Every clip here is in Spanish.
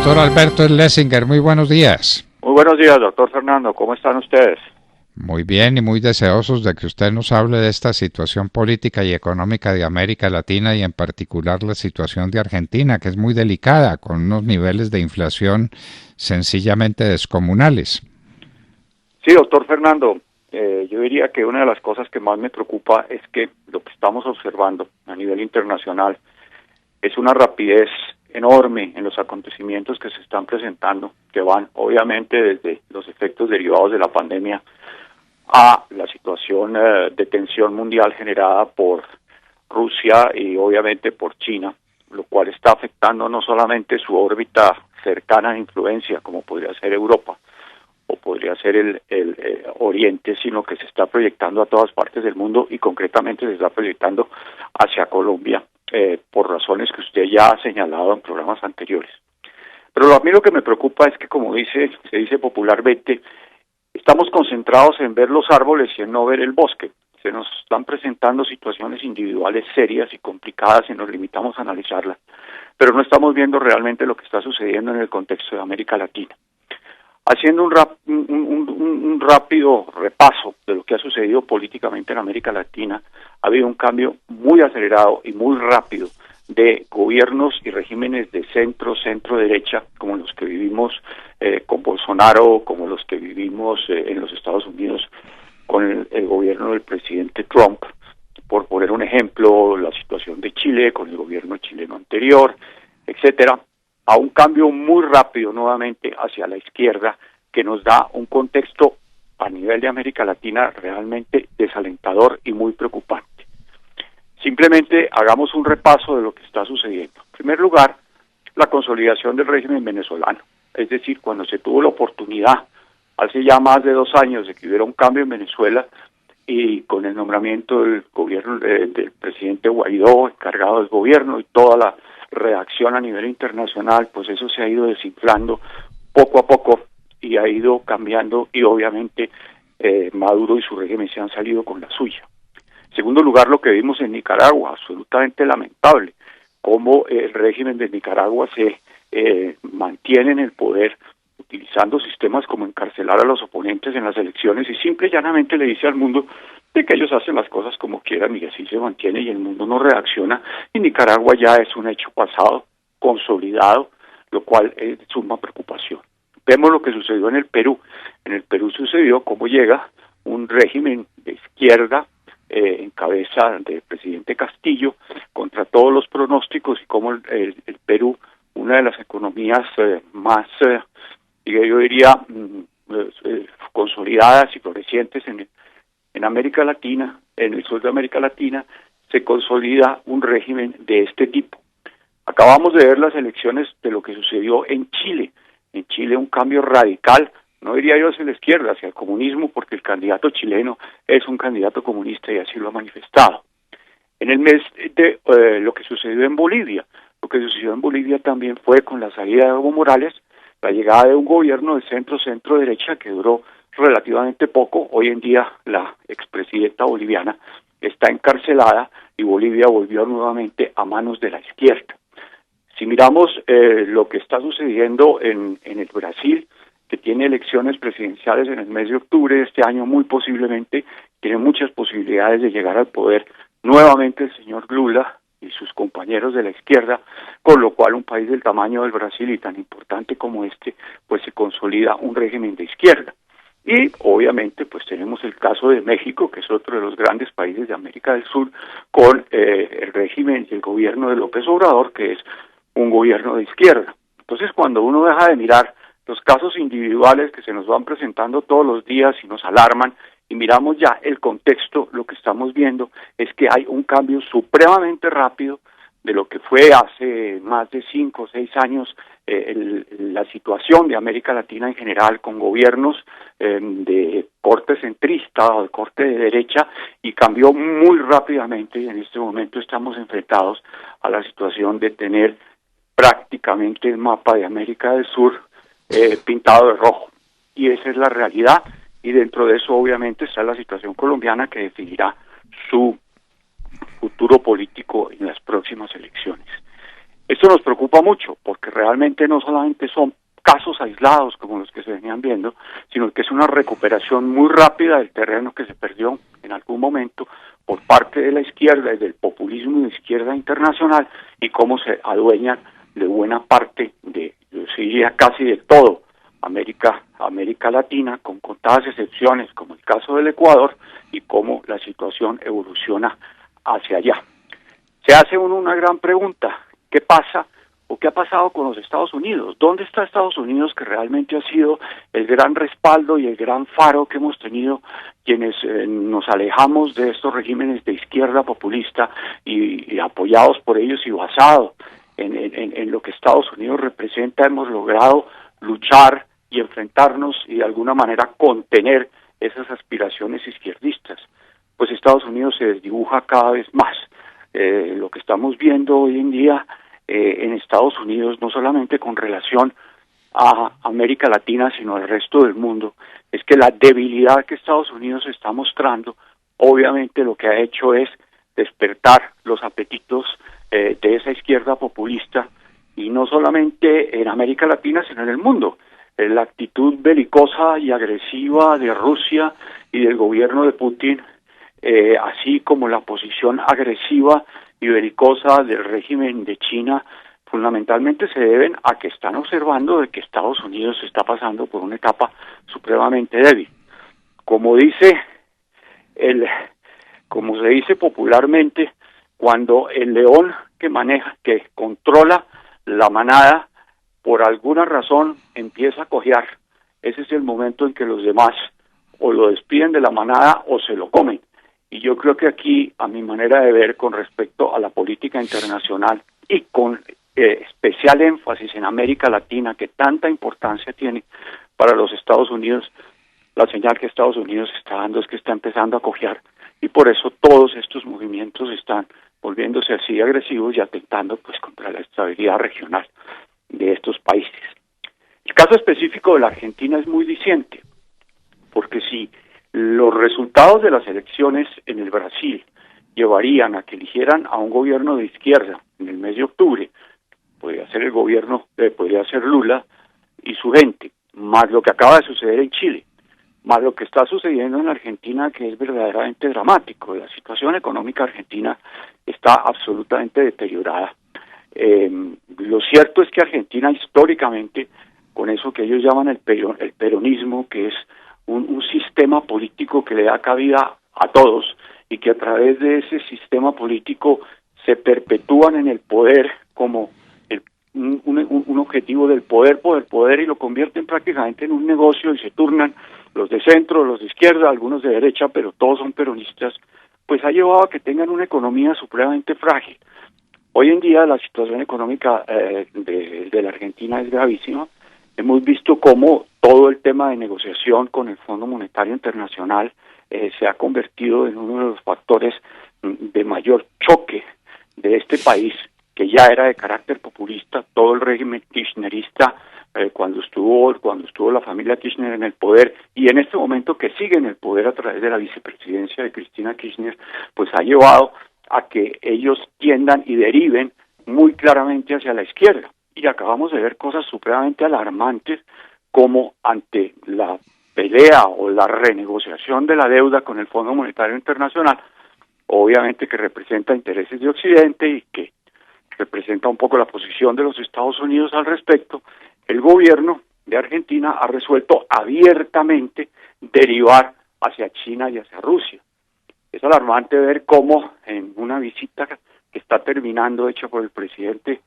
Doctor Alberto Schlesinger, muy buenos días. Muy buenos días, doctor Fernando. ¿Cómo están ustedes? Muy bien y muy deseosos de que usted nos hable de esta situación política y económica de América Latina y en particular la situación de Argentina, que es muy delicada, con unos niveles de inflación sencillamente descomunales. Sí, doctor Fernando. Yo diría que una de las cosas que más me preocupa es que lo que estamos observando a nivel internacional es una rapidez enorme en los acontecimientos que se están presentando, que van obviamente desde los efectos derivados de la pandemia a la situación de tensión mundial generada por Rusia y obviamente por China, lo cual está afectando no solamente su órbita cercana de influencia, como podría ser Europa o podría ser el Oriente, sino que se está proyectando a todas partes del mundo y concretamente se está proyectando hacia Colombia, por razones que usted ya ha señalado en programas anteriores. Pero a mí lo que me preocupa es que, como se dice popularmente, estamos concentrados en ver los árboles y en no ver el bosque. Se nos están presentando situaciones individuales serias y complicadas y nos limitamos a analizarlas, pero no estamos viendo realmente lo que está sucediendo en el contexto de América Latina. Haciendo un rápido repaso de lo que ha sucedido políticamente en América Latina, ha habido un cambio muy acelerado y muy rápido de gobiernos y regímenes de centro-derecha, como los que vivimos con Bolsonaro, como los que vivimos en los Estados Unidos con el gobierno del presidente Trump, por poner un ejemplo, la situación de Chile con el gobierno chileno anterior, etcétera, a un cambio muy rápido nuevamente hacia la izquierda que nos da un contexto a nivel de América Latina realmente desalentador y muy preocupante. Simplemente hagamos un repaso de lo que está sucediendo. En primer lugar, la consolidación del régimen venezolano, es decir, cuando se tuvo la oportunidad hace ya más de 2 años de que hubiera un cambio en Venezuela y con el nombramiento del gobierno del presidente Guaidó, encargado del gobierno y toda la reacción a nivel internacional, pues eso se ha ido desinflando poco a poco y ha ido cambiando y obviamente Maduro y su régimen se han salido con la suya. En segundo lugar, lo que vimos en Nicaragua, absolutamente lamentable, cómo el régimen de Nicaragua se mantiene en el poder utilizando sistemas como encarcelar a los oponentes en las elecciones y simple y llanamente le dice al mundo de que ellos hacen las cosas como quieran y así se mantiene y el mundo no reacciona y Nicaragua ya es un hecho pasado, consolidado, lo cual es de suma preocupación. Vemos lo que sucedió en el Perú. En el Perú sucedió cómo llega un régimen de izquierda en cabeza del presidente Castillo contra todos los pronósticos y cómo el Perú, una de las economías más, yo diría, consolidadas y florecientes en América Latina, en el sur de América Latina, se consolida un régimen de este tipo. Acabamos de ver las elecciones de lo que sucedió en Chile. En Chile un cambio radical, no diría yo hacia la izquierda, hacia el comunismo, porque el candidato chileno es un candidato comunista y así lo ha manifestado. En el mes de lo que sucedió en Bolivia, lo que sucedió en Bolivia también fue con la salida de Evo Morales, la llegada de un gobierno de centro-derecha que duró relativamente poco. Hoy en día la expresidenta boliviana está encarcelada y Bolivia volvió nuevamente a manos de la izquierda. Si miramos lo que está sucediendo en el Brasil, que tiene elecciones presidenciales en el mes de octubre de este año, muy posiblemente tiene muchas posibilidades de llegar al poder nuevamente el señor Lula y sus compañeros de la izquierda, con lo cual un país del tamaño del Brasil y tan importante como este, pues se consolida un régimen de izquierda. Y obviamente pues tenemos el caso de México, que es otro de los grandes países de América del Sur, con el régimen y el gobierno de López Obrador, que es un gobierno de izquierda. Entonces, cuando uno deja de mirar los casos individuales que se nos van presentando todos los días y nos alarman, y miramos ya el contexto, lo que estamos viendo es que hay un cambio supremamente rápido de lo que fue hace más de 5 o 6 años la situación de América Latina en general, con gobiernos de corte centrista o de corte de derecha, y cambió muy rápidamente, y en este momento estamos enfrentados a la situación de tener prácticamente el mapa de América del Sur pintado de rojo, y esa es la realidad, y dentro de eso obviamente está la situación colombiana que definirá su futuro político en las próximas elecciones. Esto nos preocupa mucho porque realmente no solamente son casos aislados como los que se venían viendo, sino que es una recuperación muy rápida del terreno que se perdió en algún momento por parte de la izquierda y del populismo de izquierda internacional, y cómo se adueñan de buena parte de, yo diría casi de todo, América Latina, con contadas excepciones como el caso del Ecuador, y cómo la situación evoluciona hacia allá. Se hace uno una gran pregunta: ¿qué pasa o qué ha pasado con los Estados Unidos? ¿Dónde está Estados Unidos, que realmente ha sido el gran respaldo y el gran faro que hemos tenido quienes nos alejamos de estos regímenes de izquierda populista y apoyados por ellos y basados en lo que Estados Unidos representa, hemos logrado luchar y enfrentarnos y de alguna manera contener esas aspiraciones izquierdistas? Pues Estados Unidos se desdibuja cada vez más. Lo que estamos viendo hoy en día en Estados Unidos, no solamente con relación a América Latina, sino al resto del mundo, es que la debilidad que Estados Unidos está mostrando, obviamente lo que ha hecho es despertar los apetitos de esa izquierda populista, y no solamente en América Latina, sino en el mundo. La actitud belicosa y agresiva de Rusia y del gobierno de Putin, así como la posición agresiva y belicosa del régimen de China, fundamentalmente se deben a que están observando de que Estados Unidos está pasando por una etapa supremamente débil. Como como se dice popularmente, cuando el león que controla la manada, por alguna razón empieza a cojear, ese es el momento en que los demás o lo despiden de la manada o se lo comen. Y yo creo que aquí, a mi manera de ver, con respecto a la política internacional y con especial énfasis en América Latina, que tanta importancia tiene para los Estados Unidos, la señal que Estados Unidos está dando es que está empezando a cojear, y por eso todos estos movimientos están volviéndose así agresivos y atentando pues contra la estabilidad regional de estos países. El caso específico de la Argentina es muy diciente, porque si los resultados de las elecciones en el Brasil llevarían a que eligieran a un gobierno de izquierda en el mes de octubre, podría ser Lula y su gente, más lo que acaba de suceder en Chile, más lo que está sucediendo en Argentina, que es verdaderamente dramático. La situación económica argentina está absolutamente deteriorada. Lo cierto es que Argentina históricamente, con eso que ellos llaman el peronismo, que es un sistema político que le da cabida a todos, y que a través de ese sistema político se perpetúan en el poder como un objetivo del poder, y lo convierten prácticamente en un negocio, y se turnan los de centro, los de izquierda, algunos de derecha, pero todos son peronistas, pues ha llevado a que tengan una economía supremamente frágil. Hoy en día la situación económica de la Argentina es gravísima. Hemos visto cómo todo el tema de negociación con el Fondo Monetario Internacional se ha convertido en uno de los factores de mayor choque de este país, que ya era de carácter populista. Todo el régimen kirchnerista, cuando estuvo la familia Kirchner en el poder, y en este momento que sigue en el poder a través de la vicepresidencia de Cristina Kirchner, pues ha llevado a que ellos tiendan y deriven muy claramente hacia la izquierda. Y acabamos de ver cosas supremamente alarmantes, como ante la pelea o la renegociación de la deuda con el Fondo Monetario Internacional, obviamente que representa intereses de Occidente y que representa un poco la posición de los Estados Unidos al respecto, el gobierno de Argentina ha resuelto abiertamente derivar hacia China y hacia Rusia. Es alarmante ver cómo en una visita que está terminando, hecha por el presidente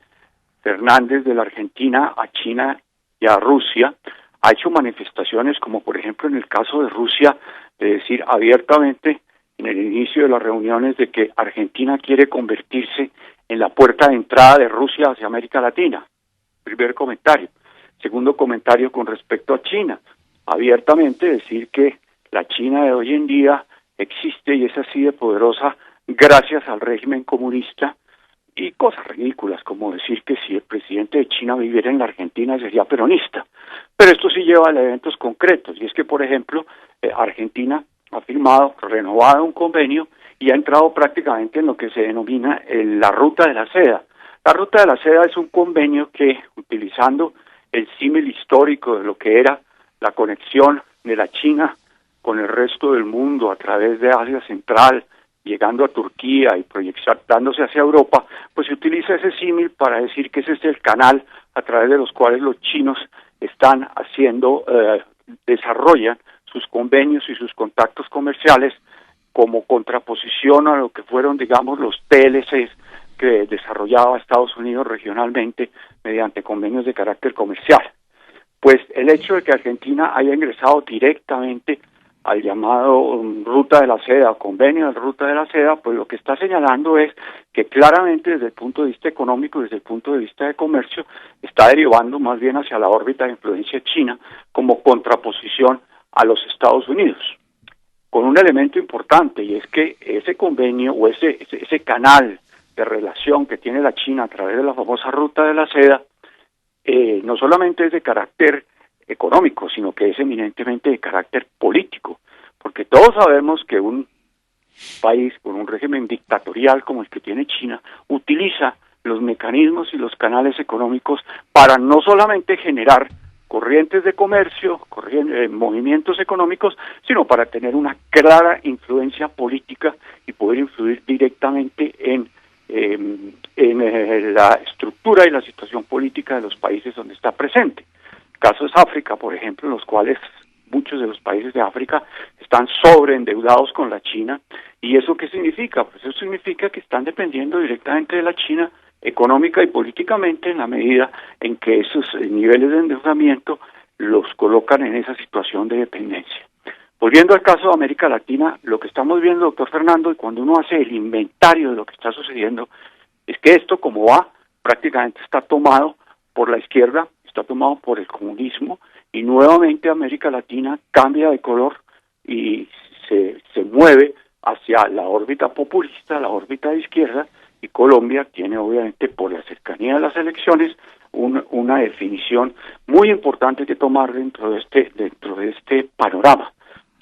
Fernández de la Argentina a China y a Rusia, ha hecho manifestaciones como por ejemplo en el caso de Rusia, de decir abiertamente en el inicio de las reuniones de que Argentina quiere convertirse en la puerta de entrada de Rusia hacia América Latina. Primer comentario. Segundo comentario con respecto a China, abiertamente decir que la China de hoy en día existe y es así de poderosa gracias al régimen comunista, y cosas ridículas como decir que si el presidente de China viviera en la Argentina sería peronista. Pero esto sí lleva a eventos concretos, y es que, por ejemplo, Argentina ha renovado un convenio y ha entrado prácticamente en lo que se denomina la ruta de la seda. La Ruta de la Seda es un convenio que, utilizando el símil histórico de lo que era la conexión de la China con el resto del mundo a través de Asia Central, llegando a Turquía y proyectándose hacia Europa, pues se utiliza ese símil para decir que ese es el canal a través de los cuales los chinos están desarrollan sus convenios y sus contactos comerciales como contraposición a lo que fueron, digamos, los TLCs que desarrollaba Estados Unidos regionalmente mediante convenios de carácter comercial. Pues el hecho de que Argentina haya ingresado directamente al llamado Ruta de la Seda, convenio de Ruta de la Seda, pues lo que está señalando es que claramente desde el punto de vista económico, desde el punto de vista de comercio, está derivando más bien hacia la órbita de influencia china como contraposición a los Estados Unidos, con un elemento importante, y es que ese convenio o ese canal de relación que tiene la China a través de la famosa Ruta de la Seda, no solamente es de carácter económico, sino que es eminentemente de carácter político, porque todos sabemos que un país con un régimen dictatorial como el que tiene China utiliza los mecanismos y los canales económicos para no solamente generar corrientes de comercio, movimientos económicos, sino para tener una clara influencia política y poder influir directamente en la estructura y la situación política de los países donde está presente. El caso es África, por ejemplo, en los cuales muchos de los países de África están sobreendeudados con la China. ¿Y eso qué significa? Pues eso significa que están dependiendo directamente de la China económica y políticamente en la medida en que esos niveles de endeudamiento los colocan en esa situación de dependencia. Volviendo al caso de América Latina, lo que estamos viendo, doctor Fernando, y cuando uno hace el inventario de lo que está sucediendo, es que esto, como va, prácticamente está tomado por la izquierda, está tomado por el comunismo, y nuevamente América Latina cambia de color y se mueve hacia la órbita populista, la órbita de izquierda, y Colombia tiene obviamente por la cercanía de las elecciones una definición muy importante que tomar dentro de este panorama.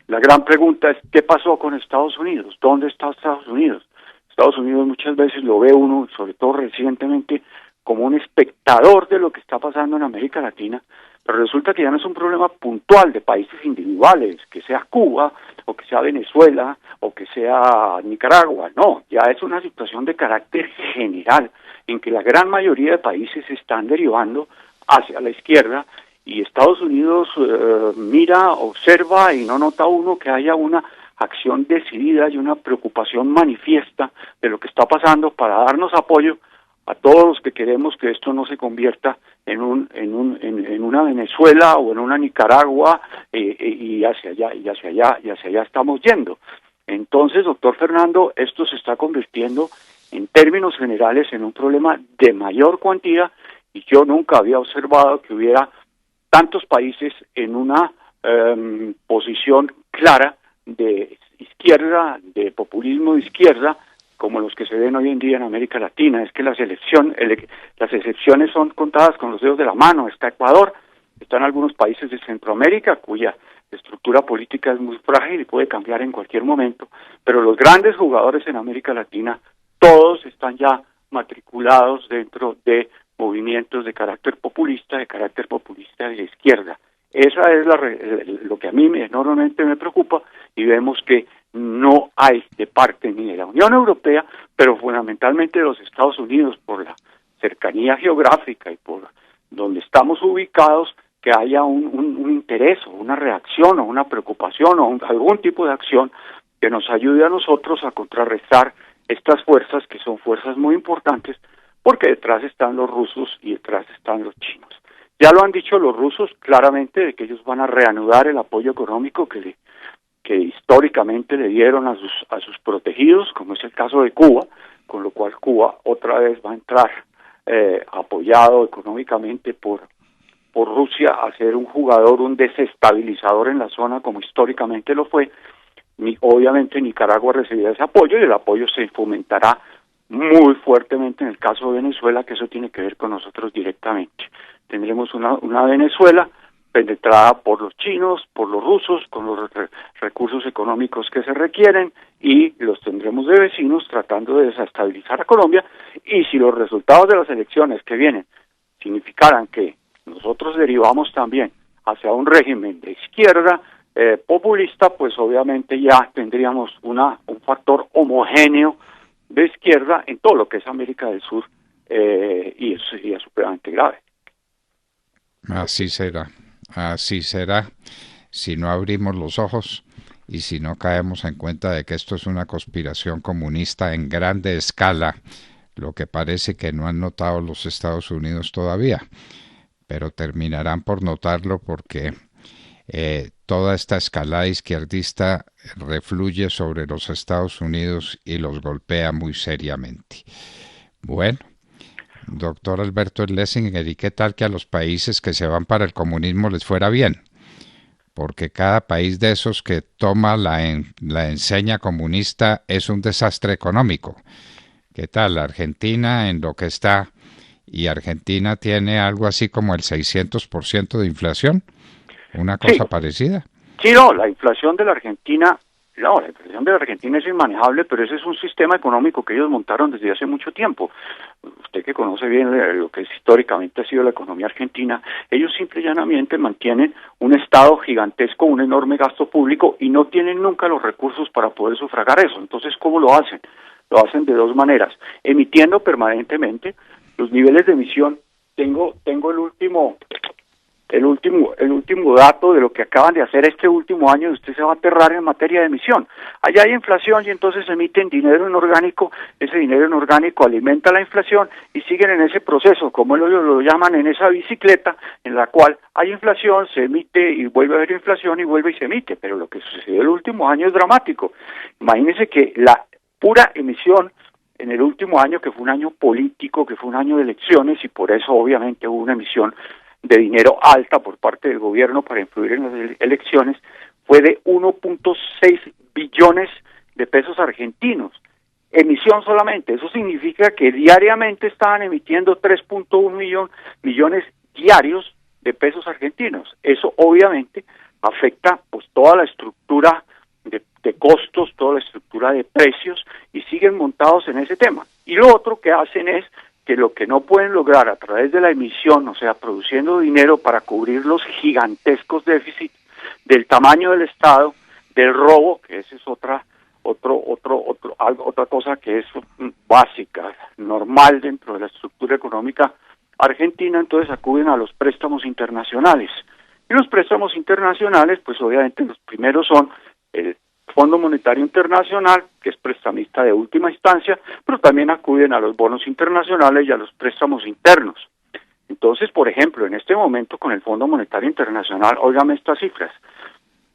La gran pregunta es, ¿qué pasó con Estados Unidos? ¿Dónde está Estados Unidos? Estados Unidos muchas veces lo ve uno, sobre todo recientemente, como un espectador de lo que está pasando en América Latina, pero resulta que ya no es un problema puntual de países individuales, que sea Cuba, o que sea Venezuela, o que sea Nicaragua, no, ya es una situación de carácter general, en que la gran mayoría de países están derivando hacia la izquierda, y Estados Unidos mira, observa y no nota uno que haya una acción decidida y una preocupación manifiesta de lo que está pasando para darnos apoyo a todos los que queremos que esto no se convierta en una Venezuela o en una Nicaragua y hacia allá estamos yendo. Entonces, doctor Fernando, esto se está convirtiendo en términos generales en un problema de mayor cuantía, y yo nunca había observado que hubiera tantos países en una posición clara de izquierda, de populismo de izquierda, como los que se ven hoy en día en América Latina. Es que las excepciones son contadas con los dedos de la mano. Está Ecuador, están algunos países de Centroamérica cuya estructura política es muy frágil y puede cambiar en cualquier momento, pero los grandes jugadores en América Latina, todos están ya matriculados dentro de movimientos de carácter populista de izquierda. Esa es lo que a mí enormemente me preocupa, y vemos que no hay de parte ni de la Unión Europea, pero fundamentalmente de los Estados Unidos, por la cercanía geográfica y por donde estamos ubicados, que haya un interés o una reacción o una preocupación o algún tipo de acción que nos ayude a nosotros a contrarrestar estas fuerzas, que son fuerzas muy importantes, porque detrás están los rusos y detrás están los chinos. Ya lo han dicho los rusos claramente, de que ellos van a reanudar el apoyo económico que históricamente le dieron a sus protegidos, como es el caso de Cuba, con lo cual Cuba otra vez va a entrar apoyado económicamente por Rusia a ser un jugador, un desestabilizador en la zona, como históricamente lo fue. Obviamente Nicaragua recibirá ese apoyo, y el apoyo se fomentará muy fuertemente en el caso de Venezuela, que eso tiene que ver con nosotros directamente. Tendremos una Venezuela penetrada por los chinos, por los rusos, con los recursos económicos que se requieren, y los tendremos de vecinos tratando de desestabilizar a Colombia, y y si los resultados de las elecciones que vienen significaran que nosotros derivamos también hacia un régimen de izquierda populista, pues obviamente ya tendríamos un factor homogéneo de izquierda en todo lo que es América del Sur, y eso sería supremamente grave. Así será, si no abrimos los ojos y si no caemos en cuenta de que esto es una conspiración comunista en grande escala, lo que parece que no han notado los Estados Unidos todavía, pero terminarán por notarlo porque toda esta escalada izquierdista refluye sobre los Estados Unidos y los golpea muy seriamente. Bueno, doctor Alberto Schlesinger, ¿y qué tal que a los países que se van para el comunismo les fuera bien? Porque cada país de esos que toma la enseña comunista es un desastre económico. ¿Qué tal? Argentina en lo que está, y Argentina tiene algo así como el 600% de inflación, una cosa Sí. parecida. Sí, no, la inflación de la Argentina es inmanejable, pero ese es un sistema económico que ellos montaron desde hace mucho tiempo. Usted que conoce bien lo que históricamente ha sido la economía argentina, ellos simple y llanamente mantienen un Estado gigantesco, un enorme gasto público y no tienen nunca los recursos para poder sufragar eso. Entonces, ¿cómo lo hacen? Lo hacen de dos maneras, emitiendo permanentemente los niveles de emisión. Tengo el último dato de lo que acaban de hacer este último año, y usted se va a aterrar en materia de emisión. Allá hay inflación y entonces emiten dinero inorgánico, ese dinero inorgánico alimenta la inflación y siguen en ese proceso, como ellos lo llaman, en esa bicicleta en la cual hay inflación, se emite y vuelve a haber inflación y vuelve y se emite, pero lo que sucedió el último año es dramático. Imagínense que la pura emisión en el último año, que fue un año político, que fue un año de elecciones y por eso obviamente hubo una emisión de dinero alta por parte del gobierno para influir en las elecciones, fue de 1.6 billones de pesos argentinos. Emisión solamente, eso significa que diariamente estaban emitiendo 3.1 millones diarios de pesos argentinos. Eso obviamente afecta pues toda la estructura de costos, toda la estructura de precios y siguen montados en ese tema. Y lo otro que hacen es que lo que no pueden lograr a través de la emisión, o sea, produciendo dinero para cubrir los gigantescos déficits del tamaño del Estado, del robo, que esa es otra cosa que es básica, normal dentro de la estructura económica argentina, entonces acuden a los préstamos internacionales. Y los préstamos internacionales, pues obviamente los primeros son el Fondo Monetario Internacional, que es prestamista de última instancia, pero también acuden a los bonos internacionales y a los préstamos internos. Entonces, por ejemplo, en este momento con el Fondo Monetario Internacional, óigame estas cifras.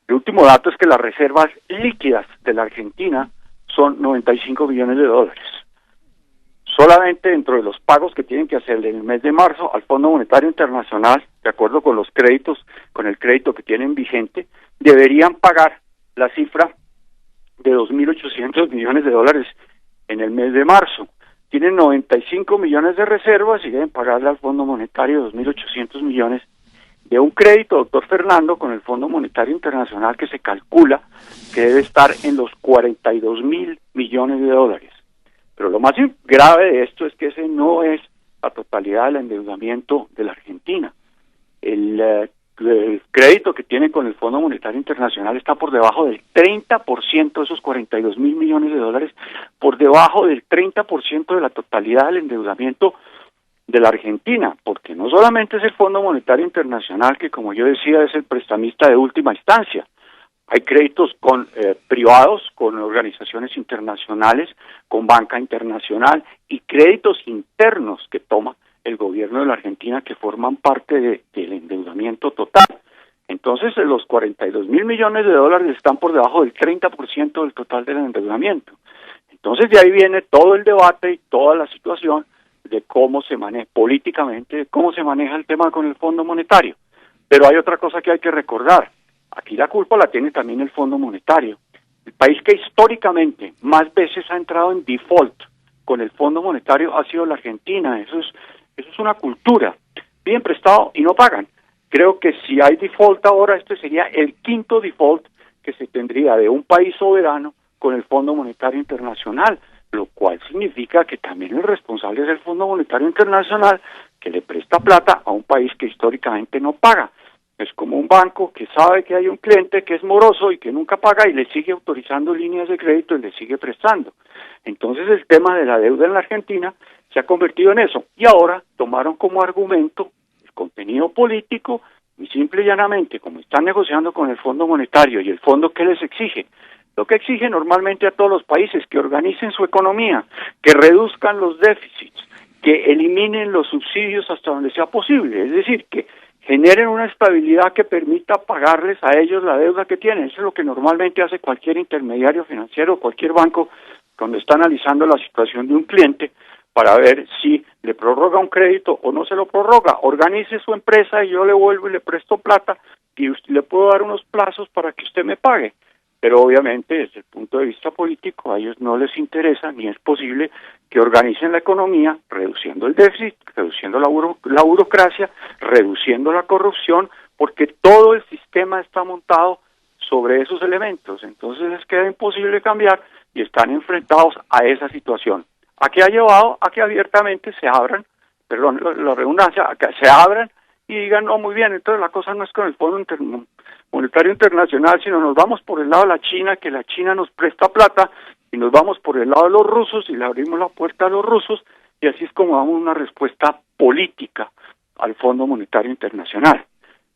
El último dato es que las reservas líquidas de la Argentina son 95 billones de dólares. Solamente dentro de los pagos que tienen que hacer en el mes de marzo al Fondo Monetario Internacional, de acuerdo con los créditos, con el crédito que tienen vigente, deberían pagar la cifra de 2.800 millones de dólares en el mes de marzo. Tienen 95 millones de reservas y deben pagarle al Fondo Monetario 2.800 millones de un crédito, doctor Fernando, con el Fondo Monetario Internacional que se calcula que debe estar en los 42.000 millones de dólares. Pero lo más grave de esto es que ese no es la totalidad del endeudamiento de la Argentina. El crédito que tiene con el Fondo Monetario Internacional está por debajo del 30% de esos 42.000 millones de dólares, por debajo del 30% de la totalidad del endeudamiento de la Argentina, porque no solamente es el Fondo Monetario Internacional, que como yo decía es el prestamista de última instancia, hay créditos con privados, con organizaciones internacionales, con banca internacional y créditos internos que toma el gobierno de la Argentina que forman parte del endeudamiento total. Entonces, los 42.000 millones de dólares están por debajo del 30% del total del endeudamiento. Entonces, de ahí viene todo el debate y toda la situación de cómo se maneja políticamente, cómo se maneja el tema con el Fondo Monetario. Pero hay otra cosa que hay que recordar. Aquí la culpa la tiene también el Fondo Monetario. El país que históricamente más veces ha entrado en default con el Fondo Monetario ha sido la Argentina. Eso es una cultura. Piden prestado y no pagan. Creo que si hay default ahora, este sería el quinto default que se tendría de un país soberano con el Fondo Monetario Internacional. lo cual significa que también el responsable es el Fondo Monetario Internacional, que le presta plata a un país que históricamente no paga. Es como un banco que sabe que hay un cliente que es moroso y que nunca paga y le sigue autorizando líneas de crédito y le sigue prestando. Entonces el tema de la deuda en la Argentina se ha convertido en eso. Y ahora tomaron como argumento el contenido político y simple y llanamente, como están negociando con el Fondo Monetario y el fondo que les exige, lo que exige normalmente a todos los países, que organicen su economía, que reduzcan los déficits, que eliminen los subsidios hasta donde sea posible, es decir, que generen una estabilidad que permita pagarles a ellos la deuda que tienen. Eso es lo que normalmente hace cualquier intermediario financiero, cualquier banco, cuando está analizando la situación de un cliente, para ver si le prorroga un crédito o no se lo prorroga. Organice su empresa y yo le vuelvo y le presto plata y le puedo dar unos plazos para que usted me pague. Pero obviamente desde el punto de vista político a ellos no les interesa ni es posible que organicen la economía reduciendo el déficit, reduciendo la burocracia, reduciendo la corrupción, porque todo el sistema está montado sobre esos elementos. Entonces les queda imposible cambiar y están enfrentados a esa situación. ¿A qué ha llevado? A que abiertamente se abran, perdón, la redundancia, a que se abran y digan, no, muy bien, entonces la cosa no es con el Fondo Monetario Internacional, sino nos vamos por el lado de la China, que la China nos presta plata, y nos vamos por el lado de los rusos y le abrimos la puerta a los rusos, y así es como damos una respuesta política al Fondo Monetario Internacional.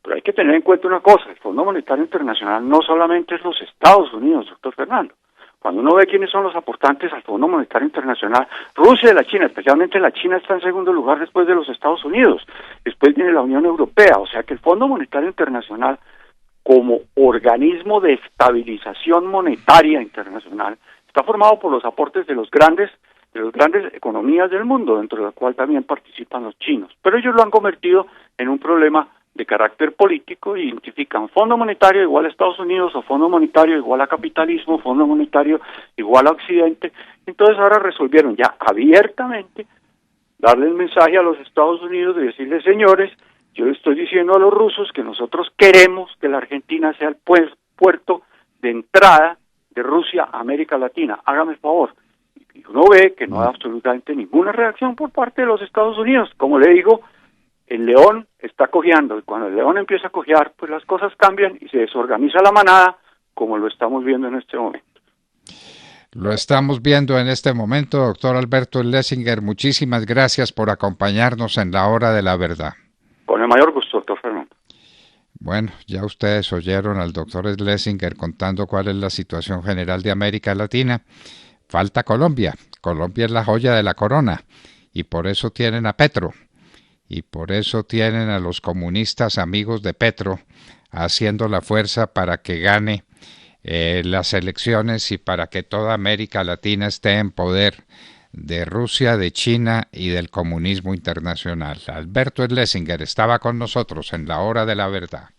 Pero hay que tener en cuenta una cosa, el Fondo Monetario Internacional no solamente es los Estados Unidos, doctor Fernando. Cuando uno ve quiénes son los aportantes al Fondo Monetario Internacional, Rusia y la China, especialmente la China, está en segundo lugar después de los Estados Unidos, después viene la Unión Europea, o sea que el Fondo Monetario Internacional, como organismo de estabilización monetaria internacional, está formado por los aportes de las grandes economías del mundo, dentro de la cual también participan los chinos. Pero ellos lo han convertido en un problema de carácter político, identifican Fondo Monetario igual a Estados Unidos o Fondo Monetario igual a capitalismo, Fondo Monetario igual a Occidente. Entonces ahora resolvieron ya abiertamente darle el mensaje a los Estados Unidos de decirles, señores, yo les estoy diciendo a los rusos que nosotros queremos que la Argentina sea el puerto de entrada de Rusia a América Latina, hágame el favor. Y uno ve que no hay absolutamente ninguna reacción por parte de los Estados Unidos. Como le digo, el león está cojeando, y cuando el león empieza a cojear, pues las cosas cambian y se desorganiza la manada, como lo estamos viendo en este momento. Lo estamos viendo en este momento, doctor Alberto Schlesinger. Muchísimas gracias por acompañarnos en la hora de la verdad. Con el mayor gusto, doctor Fernando. Bueno, ya ustedes oyeron al doctor Schlesinger contando cuál es la situación general de América Latina. Falta Colombia. Colombia es la joya de la corona y por eso tienen a Petro. Y por eso tienen a los comunistas amigos de Petro haciendo la fuerza para que gane las elecciones y para que toda América Latina esté en poder de Rusia, de China y del comunismo internacional. Alberto Schlesinger estaba con nosotros en la hora de la verdad.